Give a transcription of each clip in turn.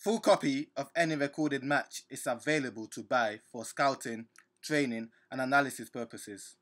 Full copy of any recorded match is available to buy for scouting, training and analysis purposes.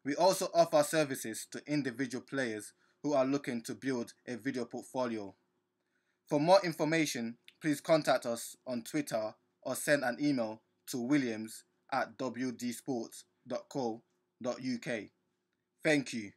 We also offer services to individual players who are looking to build a video portfolio. For more information, please contact us on Twitter or send an email to williams@wdsports.co.uk. Thank you.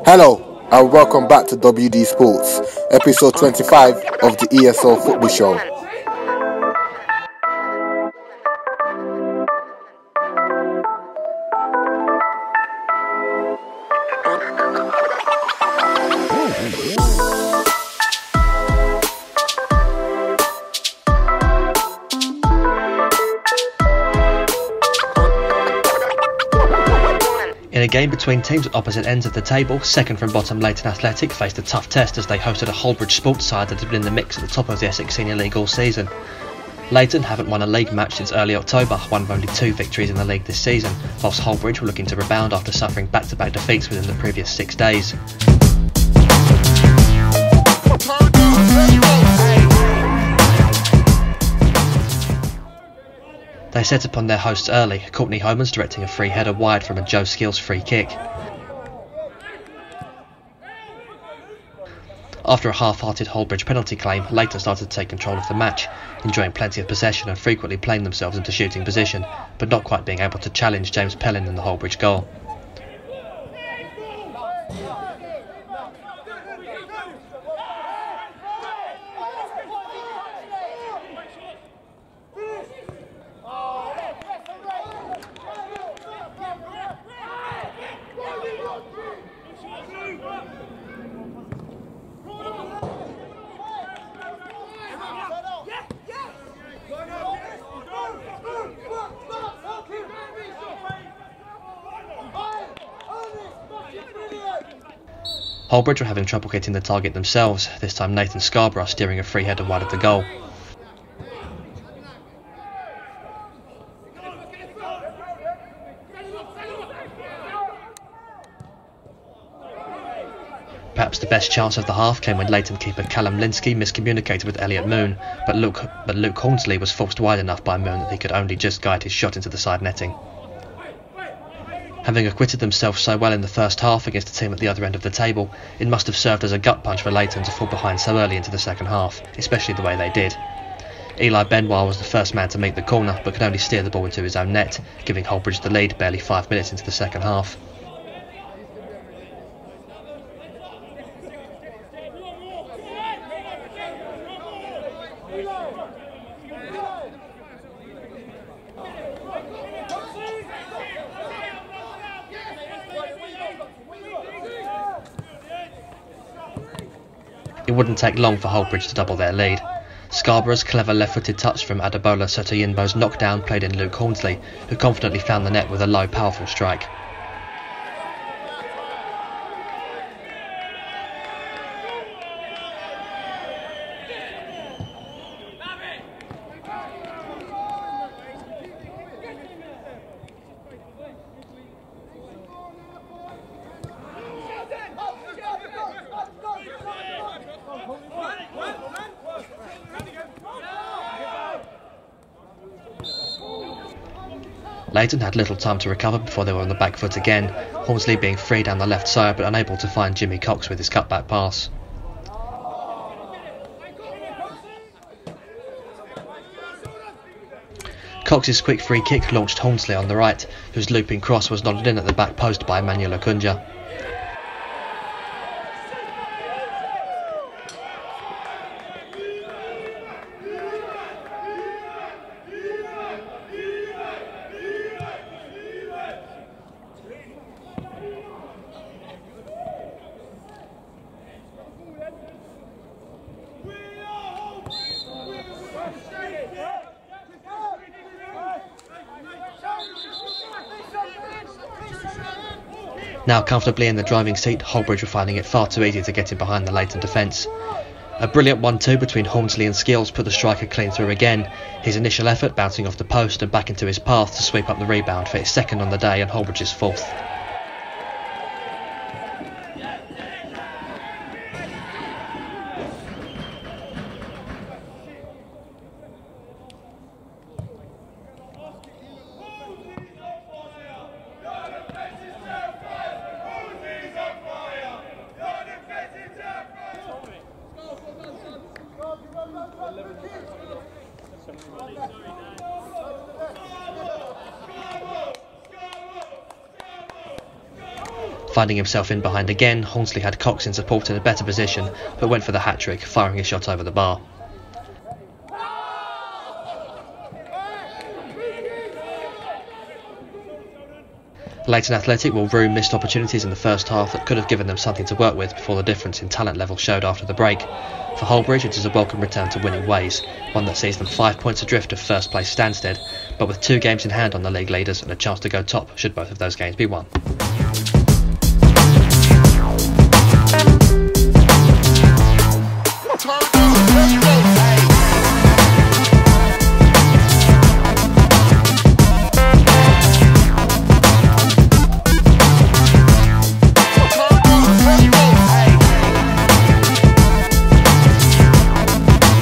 Hello and welcome back to WD Sports, episode 25 of the ESL Football Show. In a game between teams at opposite ends of the table, second from bottom Leyton Athletic faced a tough test as they hosted a Hullbridge sports side that had been in the mix at the top of the Essex Senior League all season. Leyton haven't won a league match since early October, one of only 2 victories in the league this season, whilst Hullbridge were looking to rebound after suffering back-to-back defeats within the previous 6 days. They set upon their hosts early, Courtney Homans directing a free header wide from a Joe Skills free kick. After a half-hearted Hullbridge penalty claim, Leyton started to take control of the match, enjoying plenty of possession and frequently playing themselves into shooting position, but not quite being able to challenge James Pellin in the Hullbridge goal. Hullbridge were having trouble hitting the target themselves, this time Nathan Scarborough steering a free header wide of the goal. Perhaps the best chance of the half came when Leyton keeper Callum Linsky miscommunicated with Elliot Moon, but Luke Hornsley was forced wide enough by Moon that he could only just guide his shot into the side netting. Having acquitted themselves so well in the first half against a team at the other end of the table, it must have served as a gut punch for Leyton to fall behind so early into the second half, especially the way they did. Eli Benoit was the first man to meet the corner, but could only steer the ball into his own net, giving Hullbridge the lead barely 5 minutes into the second half. It wouldn't take long for Hullbridge to double their lead. Scarborough's clever left-footed touch from Adebola Sotoyinbo's knockdown played in Luke Hornsley, who confidently found the net with a low, powerful strike. Leyton had little time to recover before they were on the back foot again, Hornsley being free down the left side but unable to find Jimmy Cox with his cutback pass. Cox's quick free kick launched Hornsley on the right, whose looping cross was nodded in at the back post by Emmanuel Akunja. Now comfortably in the driving seat, Hullbridge were finding it far too easy to get in behind the Leyton defence. A brilliant 1-2 between Hornsley and Skills put the striker clean through again, his initial effort bouncing off the post and back into his path to sweep up the rebound for his second on the day and Hullbridge's fourth. Finding himself in behind again, Hornsley had Cox in support in a better position, but went for the hat-trick, firing his shot over the bar. Leyton Athletic will rue missed opportunities in the first half that could have given them something to work with before the difference in talent level showed after the break. For Hullbridge, it is a welcome return to winning ways, one that sees them 5 points adrift of first place Stansted, but with 2 games in hand on the league leaders and a chance to go top should both of those games be won.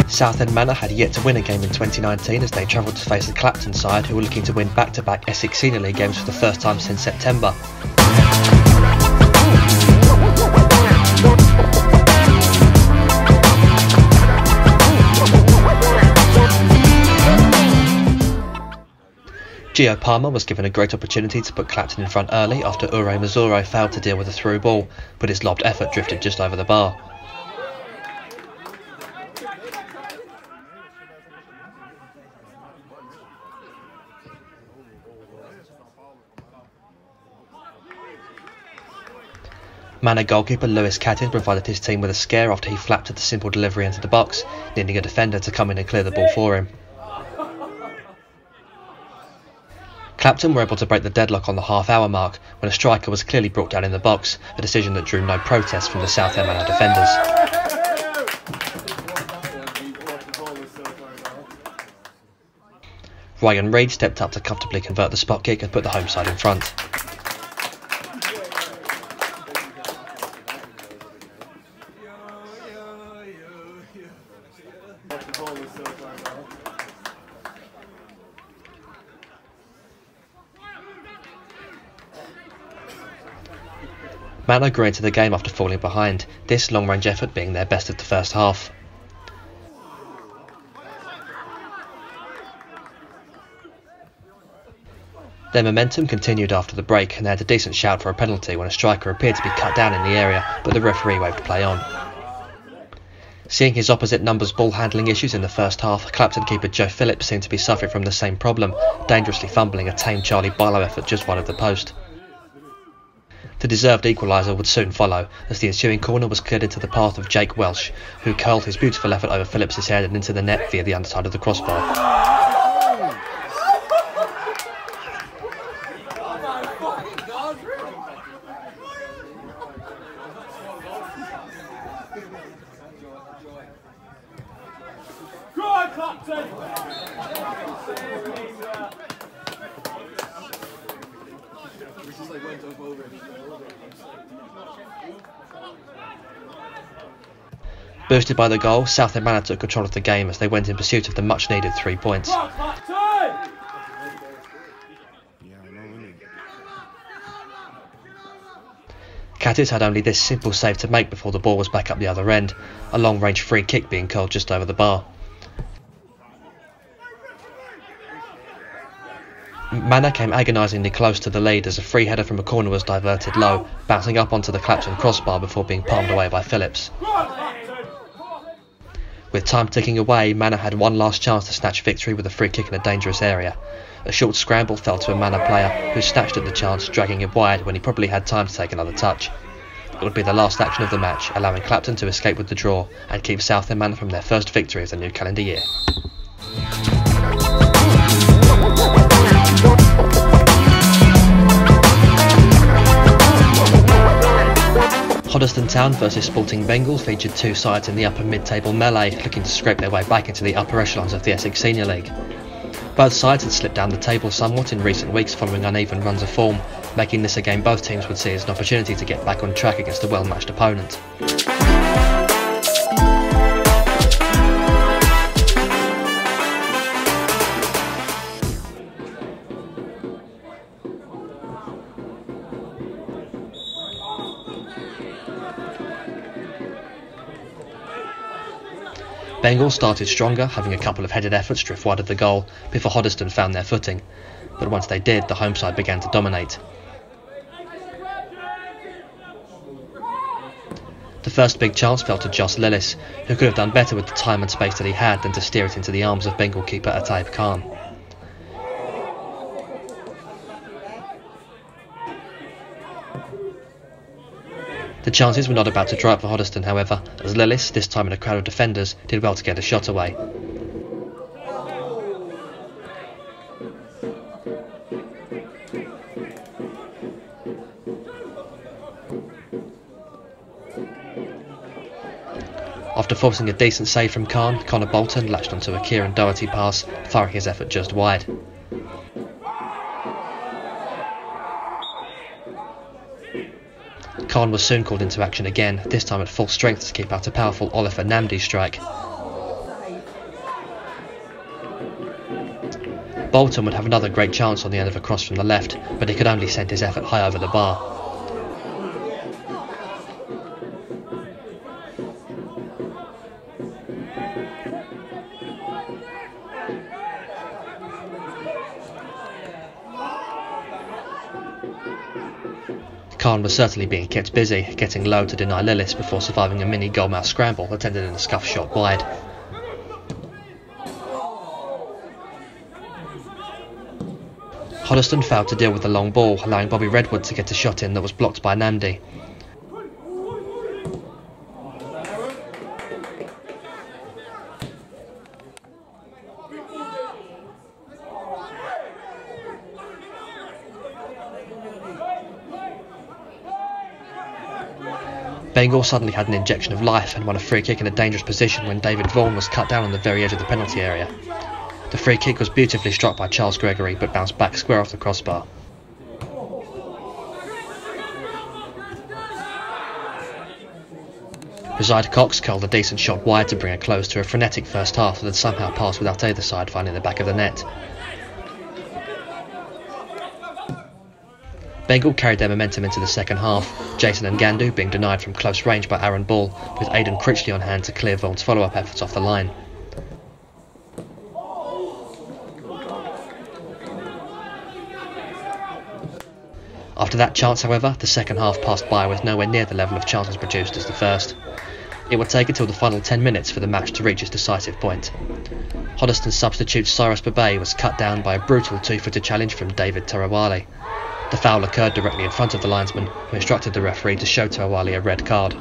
Southend Manor had yet to win a game in 2019 as they travelled to face the Clapton side, who were looking to win back-to-back Essex Senior League games for the first time since September. Gio Palmer was given a great opportunity to put Clapton in front early after Ure Mazuro failed to deal with a through ball, but his lobbed effort drifted just over the bar. Manor goalkeeper Lewis Cattin provided his team with a scare after he flapped at the simple delivery into the box, needing a defender to come in and clear the ball for him. Clapton were able to break the deadlock on the half-hour mark when a striker was clearly brought down in the box, a decision that drew no protest from the Southend Manor defenders. Ryan Reid stepped up to comfortably convert the spot kick and put the home side in front. Manor grew into the game after falling behind, this long-range effort being their best of the first half. Their momentum continued after the break and they had a decent shout for a penalty when a striker appeared to be cut down in the area, but the referee waved play on. Seeing his opposite numbers ball handling issues in the first half, Clapton keeper Joe Phillips seemed to be suffering from the same problem, dangerously fumbling a tame Charlie Barlow effort just wide of the post. The deserved equaliser would soon follow, as the ensuing corner was cleared into the path of Jake Welsh, who curled his beautiful effort over Phillips' head and into the net via the underside of the crossbar. Boosted by the goal, Southend Manor took control of the game as they went in pursuit of the much needed 3 points. Cattis had only this simple save to make before the ball was back up the other end, a long range free kick being curled just over the bar. Manor came agonisingly close to the lead as a free header from a corner was diverted low, bouncing up onto the Clapton crossbar before being palmed away by Phillips. With time ticking away, Manor had one last chance to snatch victory with a free kick in a dangerous area. A short scramble fell to a Manor player who snatched at the chance, dragging it wide when he probably had time to take another touch. It would be the last action of the match, allowing Clapton to escape with the draw and keep Southend Manor from their first victory of the new calendar year. Hoddesdon Town versus Sporting Bengal featured two sides in the upper mid-table melee, looking to scrape their way back into the upper echelons of the Essex Senior League. Both sides had slipped down the table somewhat in recent weeks following uneven runs of form, making this a game both teams would see as an opportunity to get back on track against a well-matched opponent. Bengal started stronger, having a couple of headed efforts drift wide of the goal before Hoddesdon found their footing, but once they did, the home side began to dominate. The first big chance fell to Joss Lillis, who could have done better with the time and space that he had than to steer it into the arms of Bengal keeper Ataib Khan. The chances were not about to dry up for Hoddesdon, however, as Lillis, this time in a crowd of defenders, did well to get a shot away. After forcing a decent save from Khan, Connor Bolton latched onto a Kieran Doherty pass, firing his effort just wide. Khan was soon called into action again, this time at full strength to keep out a powerful Oliver Namdi strike. Bolton would have another great chance on the end of a cross from the left, but he could only send his effort high over the bar. Khan was certainly being kept busy, getting low to deny Lillis before surviving a mini goalmouth scramble that ended in a scuff shot wide. Hoddesdon failed to deal with the long ball, allowing Bobby Redwood to get a shot in that was blocked by Namdi. Bengal suddenly had an injection of life and won a free kick in a dangerous position when David Vaughan was cut down on the very edge of the penalty area. The free kick was beautifully struck by Charles Gregory but bounced back square off the crossbar. Rashid Cox curled a decent shot wide to bring a close to a frenetic first half that had somehow passed without either side finding the back of the net. Bengal carried their momentum into the second half, Jason Ngandu being denied from close range by Aaron Ball, with Aidan Critchley on hand to clear Vaughan's follow-up efforts off the line. After that chance, however, the second half passed by with nowhere near the level of chances produced as the first. It would take until the final 10 minutes for the match to reach its decisive point. Hoddesdon substitute Cyrus Babay was cut down by a brutal two-footed challenge from David Tarawali. The foul occurred directly in front of the linesman, who instructed the referee to show Tarawali a red card.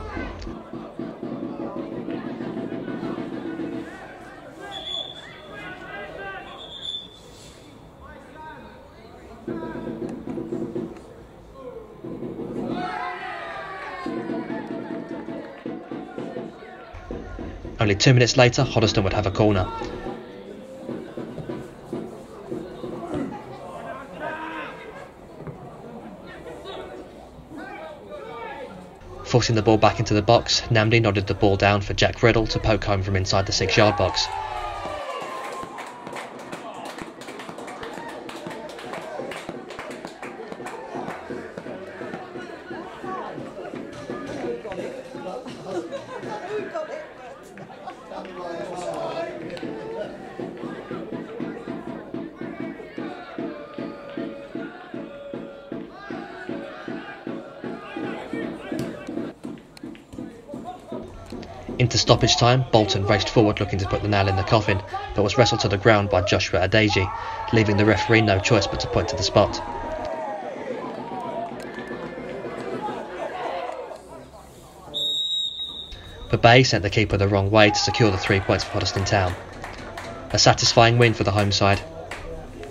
Only 2 minutes later, Hoddesdon would have a corner. Forcing the ball back into the box, Namdi nodded the ball down for Jack Riddle to poke home from inside the 6-yard box. Into stoppage time, Bolton raced forward looking to put the nail in the coffin, but was wrestled to the ground by Joshua Adeji, leaving the referee no choice but to point to the spot. Babay sent the keeper the wrong way to secure the 3 points for Hoddesdon Town. A satisfying win for the home side,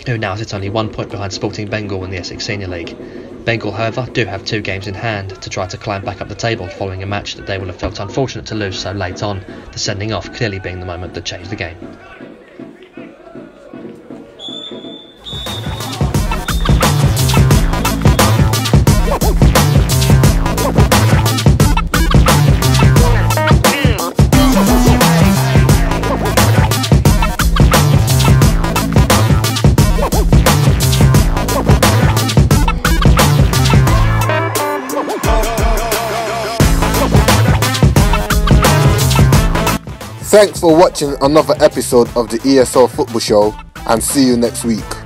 who now sit only 1 point behind Sporting Bengal in the Essex Senior League, Bengal, however, do have 2 games in hand to try to climb back up the table following a match that they will have felt unfortunate to lose so late on, the sending off clearly being the moment that changed the game. Thanks for watching another episode of the ESL Football Show, and see you next week.